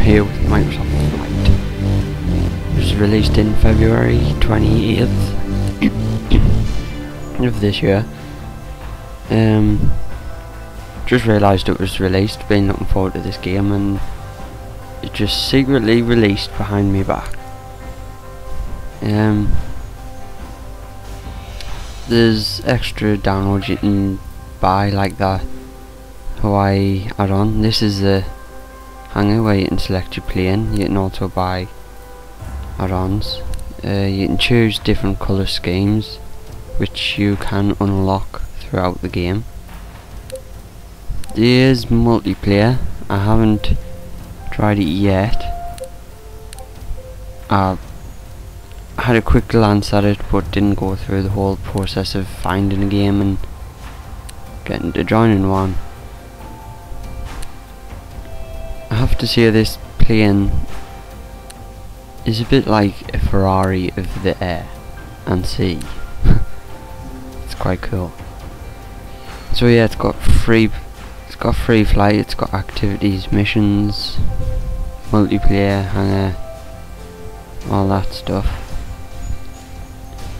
here with Microsoft Flight. It was released in February 28th of this year. Just realised it was released, been looking forward to this game, and it just secretly released behind me back. There's extra downloads you can buy, like that Hawaii add-on. This is the hangar where you can select your plane. You can also buy add-ons. You can choose different colour schemes which you can unlock throughout the game. There's multiplayer. I haven't tried it yet. I had a quick glance at it, but didn't go through the whole process of finding a game and getting to joining one. I have to say this plane is a bit like a Ferrari of the air and sea. It's quite cool. So yeah, it's got free flight, it's got activities, missions, multiplayer, hangar, all that stuff.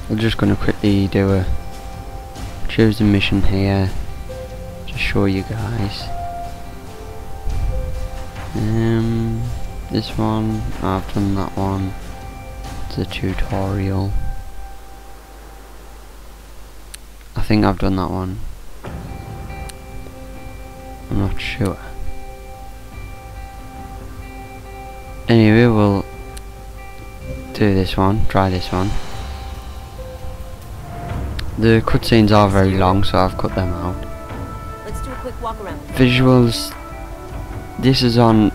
I'm just gonna quickly choose a mission here to show you guys. This one, I've done that one. It's a tutorial. I think I've done that one. I'm not sure. Anyway, we'll do this one, try this one. The cutscenes are very long, so I've cut them out. Let's do a quick walk around. Visuals. This is on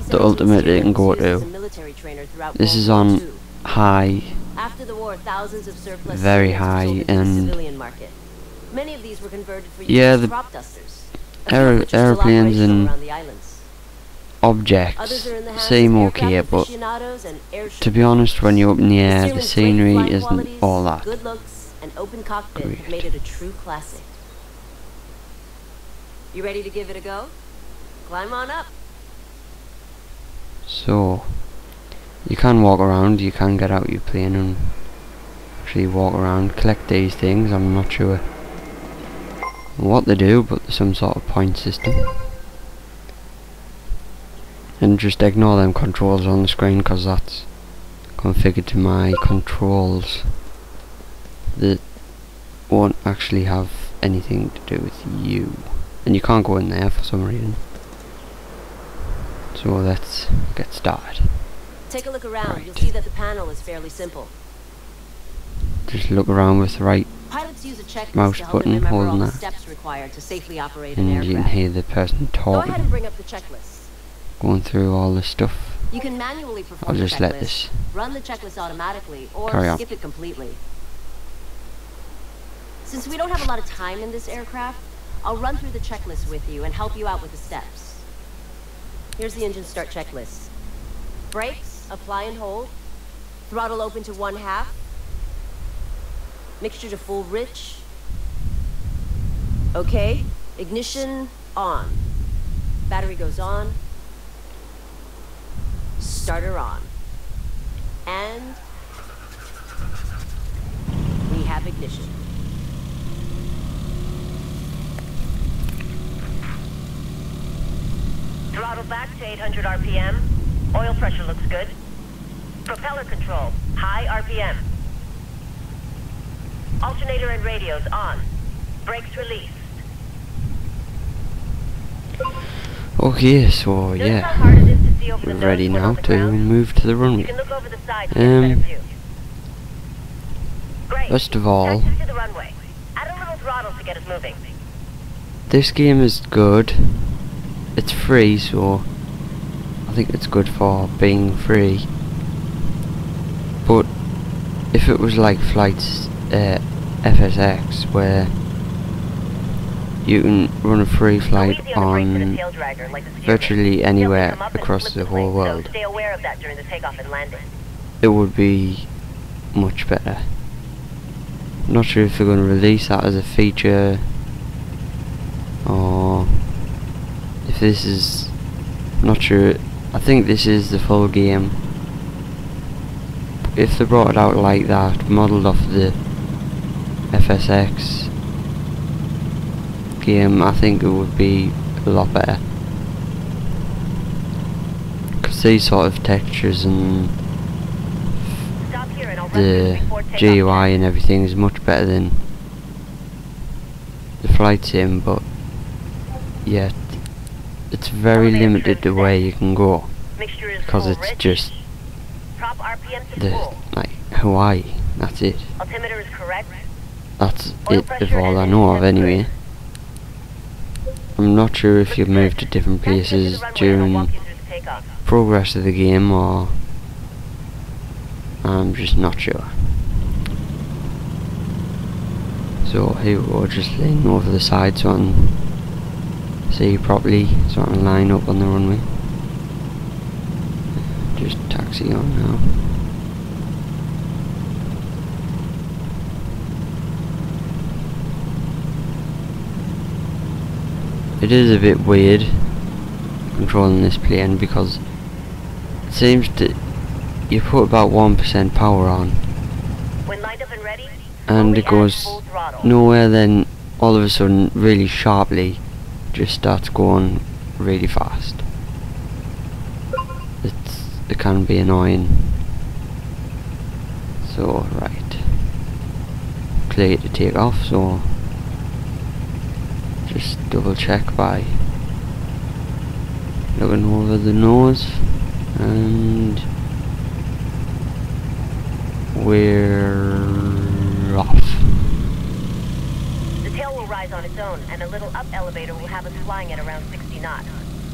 the ultimate it can go to. This is on high, very high, and many of these were converted for yeah, the crop dusters. aeroplanes and objects seem okay, but to be honest, when you're up in the air, the scenery isn't all that good looks and open cockpit great. Have made it a true classic. You ready to give it a go? Climb on up. So you can walk around, you can get out your plane and actually walk around, collect these things. I'm not sure what they do, but there's some sort of point system. And just ignore them controls on the screen, because that's configured to my controls that won't actually have anything to do with you. And you can't go in there for some reason. So let's get started. Take a look around. Right. You'll see that the panel is fairly simple. Just look around with the right Pilots use a checklist mouse to help them button, remember all holding the that, steps required to safely operate an and you can aircraft. hear the person Go ahead and talking, bring up the checklist. going through all the stuff. You can manually perform I'll the just checklist, let this run the checklist automatically, or carry on. skip it completely. Since we don't have a lot of time in this aircraft, I'll run through the checklist with you and help you out with the steps. Here's the engine start checklist. Brakes, apply and hold. Throttle open to 1/2. Mixture to full rich. Okay, ignition on. Battery goes on. Starter on. And we have ignition. Throttle back to 800 RPM. Oil pressure looks good. Propeller control, high RPM. Alternator and radios on. Brakes released. Okay, so Notice how yeah, hard it is to see over we're the nose ready when now on the to ground? move to the You runway. can look over the side to get a better view. Great. First of all, Taxi to the runway. Add a little throttle to get us moving. this game is good. It's free, so I think it's good for being free. But if it was like flights FSX, where you can run a free Go flight easy on the brakes on in a tail dragger, like the steering. virtually They'll anywhere come up and across flip the plane, whole world, So stay aware of that during the takeoff and landing. it would be much better. Not sure if they're going to release that as a feature, or if this is, not sure I think this is the full game. If they brought it out like that, modelled off the FSX game, I think it would be a lot better. Because these sort of textures and the GUI and everything is much better than the flight sim, but yet it's very limited the way you can go, because it's just the, like, Hawaii, that's it. Altimeter is correct. That's it of all I know of anyway. I'm not sure if you've moved to different places during progress of the game, or I'm just not sure. So here we go, just leaning over the side so I can see properly, so I can line up on the runway. Just taxi on now. It is a bit weird controlling this plane, because it seems to, you put about 1% power on When lined up and ready, and it goes full throttle. nowhere, then all of a sudden really sharply just starts going really fast. It can be annoying. So right, clear to take off, so just double check by looking over the nose, and we're off. The tail will rise on its own, and a little up elevator will have us flying at around 60 knots.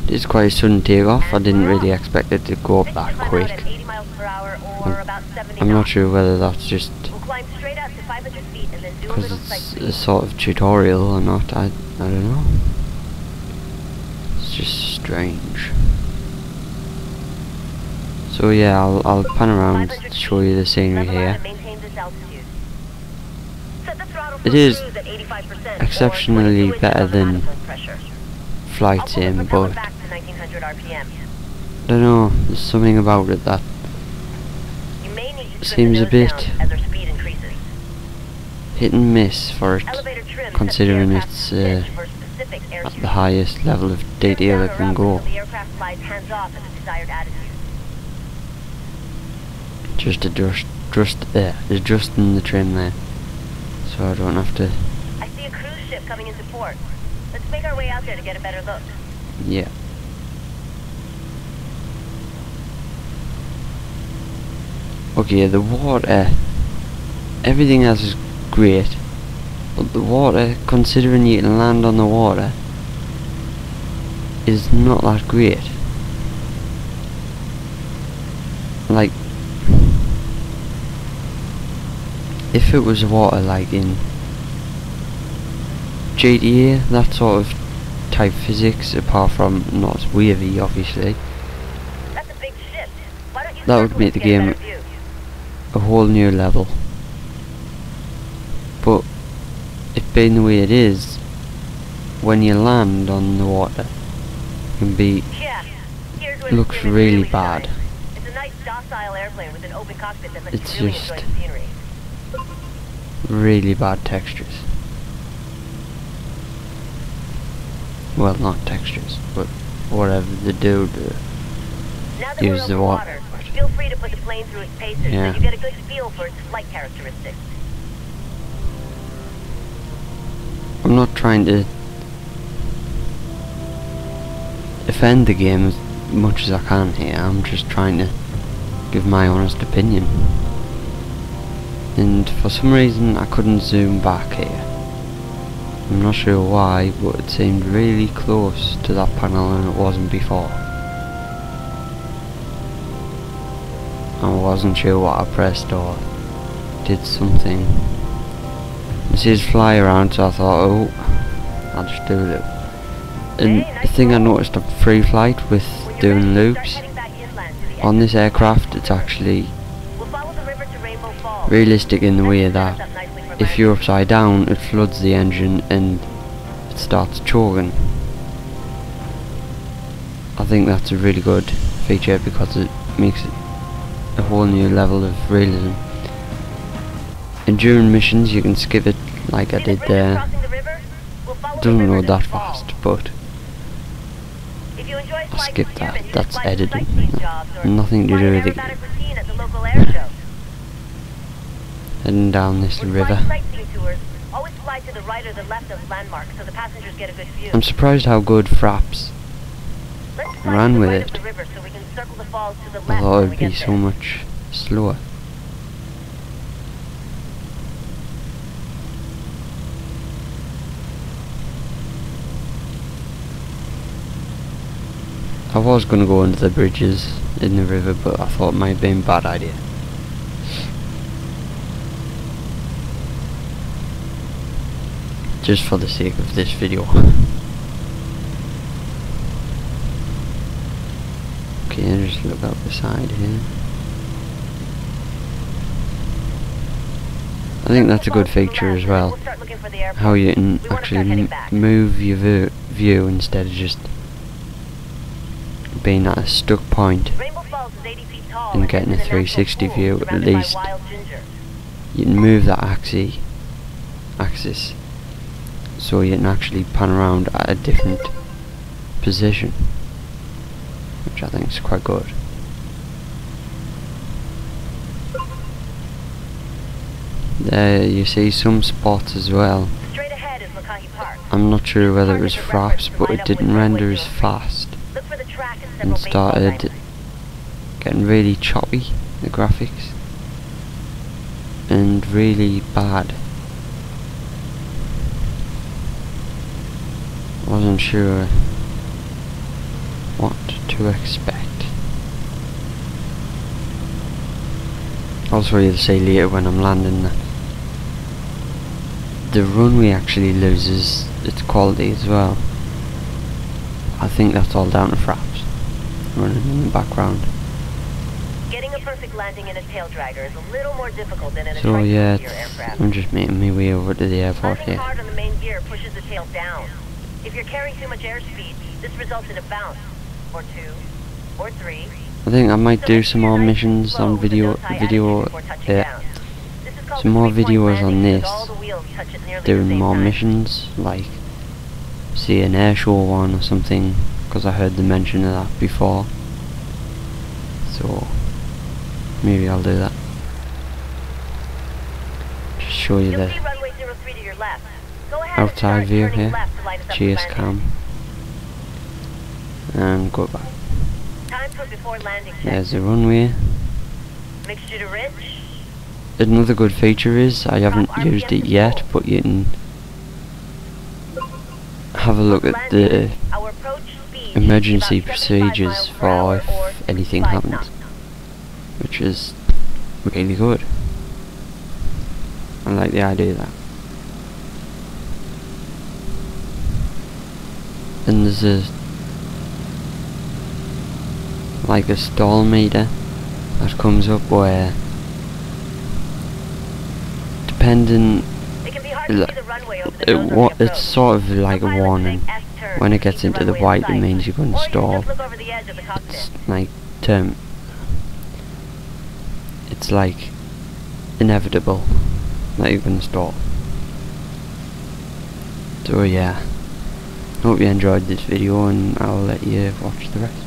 This is quite a sudden takeoff. I didn't really expect it to go up that quick. At 80 miles per hour or about 70 I'm not knots. sure whether that's just We'll climb straight up to 500 feet and then do a because little it's sightseeing. a sort of tutorial or not. I don't know. It's just strange. So yeah, I'll pan around to show you the scenery here. It is exceptionally better than flight sim, but I don't know, there's something about it that seems a bit hit and miss for it, considering it's at the highest level of detail it can go. Just adjusting the trim there, so I don't have to. I see a cruise ship coming into port. Let's make our way out there to get a better look. Yeah. Okay, the water, everything else is great, but the water, considering you can land on the water, is not that great. Like, if it was water like in GTA, that sort of type physics, apart from not as wavy obviously, That's a big ship. Why don't you that would circle make to the get a game better view? a whole new level. But it being the way it is, when you land on the water, it can be, Yeah. Here's where the looks sim is really shines. bad. It's a nice docile airplane with an open cockpit that lets It's you really just enjoy the scenery. really bad textures. Well, not textures, but whatever they do to Now that use we're the over water. feel free to put the plane through its paces Yeah. so you get a good feel for its flight characteristics. I'm not trying to defend the game as much as I can here. I'm just trying to give my honest opinion. And for some reason I couldn't zoom back here. I'm not sure why, but it seemed really close to that panel and it wasn't before. I wasn't sure what I pressed or did something. This is fly around, so I thought, oh, I'll just do a loop. And the thing I noticed of free flight with When you're doing ready, loops start heading back inland to the on edge. this aircraft, it's actually We'll follow the river to Rainbow Falls. realistic in the way that Sets us up nicely for if you're landing. upside down, it floods the engine and it starts choking. I think that's a really good feature because it makes it a whole new level of realism. And during missions you can skip it like I did there. It doesn't load that fast, but I'll skip that. That's editing. Nothing to do with the game. Heading down this river. I'm surprised how good Fraps ran with it. I thought it would be so much slower. I was going to go under the bridges in the river, but I thought it might have been a bad idea. Just for the sake of this video. Okay, just look out the side here. I think that's a good feature as well. How you can actually move your view instead of just being at a stuck point and getting a 360 view. At least you can move that axis so you can actually pan around at a different position, which I think is quite good. There you see some spots as well. I'm not sure whether it was Fraps, but it didn't render as fast and started getting really choppy, the graphics, and really bad. I wasn't sure what to expect. I'll show you the say later when I'm landing that the runway actually loses its quality as well. I think that's all down to Fraps running in the background. Getting a perfect landing in a tail dragger is a little more difficult than in a So yeah, aircraft. I'm just making my way over to the airport Landing here. hard on the main gear pushes the tail down. If you're carrying too much airspeed, this results in a bounce, or two, or three. I think I might do some more missions on some more videos on this, doing more missions, like see an airshow one or something, because I heard the mention of that before, so maybe I'll do that. Just show you the outside view here, chase cam, and go back. There's the runway. Mixture to rich. Another good feature is, I haven't used it yet, but you can have a look at the emergency procedures for if anything happens, which is really good. I like the idea of that. And there's like a stall meter that comes up where, depending, it's sort of like a warning. When it gets into the white, it means you're going to stall. It's like it's like inevitable that you're going to stall. So yeah, hope you enjoyed this video, and I'll let you watch the rest.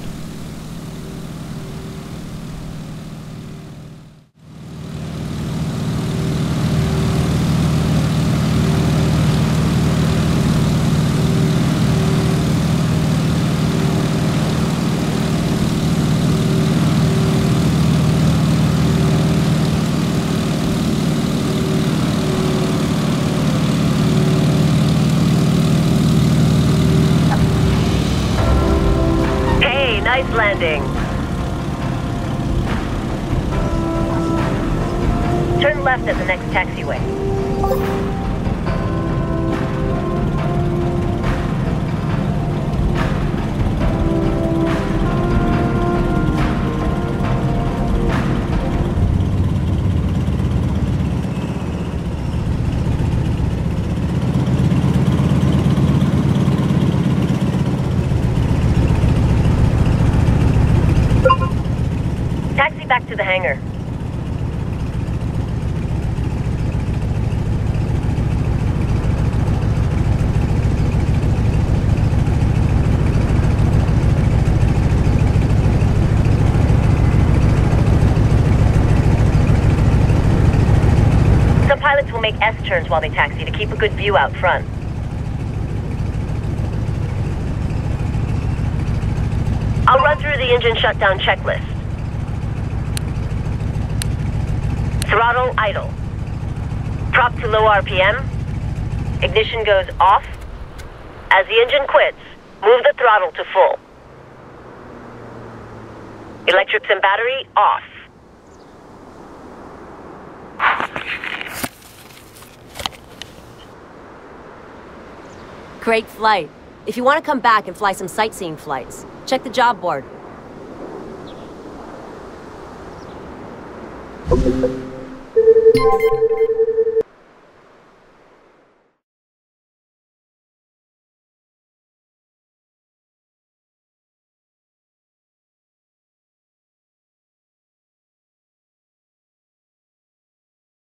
Nice landing. Turn left at the next taxiway. the hangar. Some pilots will make S-turns while they taxi to keep a good view out front. I'll run through the engine shutdown checklist. Throttle idle. Prop to low RPM. Ignition goes off. As the engine quits, move the throttle to full. Electrics and battery off. Great flight. If you want to come back and fly some sightseeing flights, check the job board.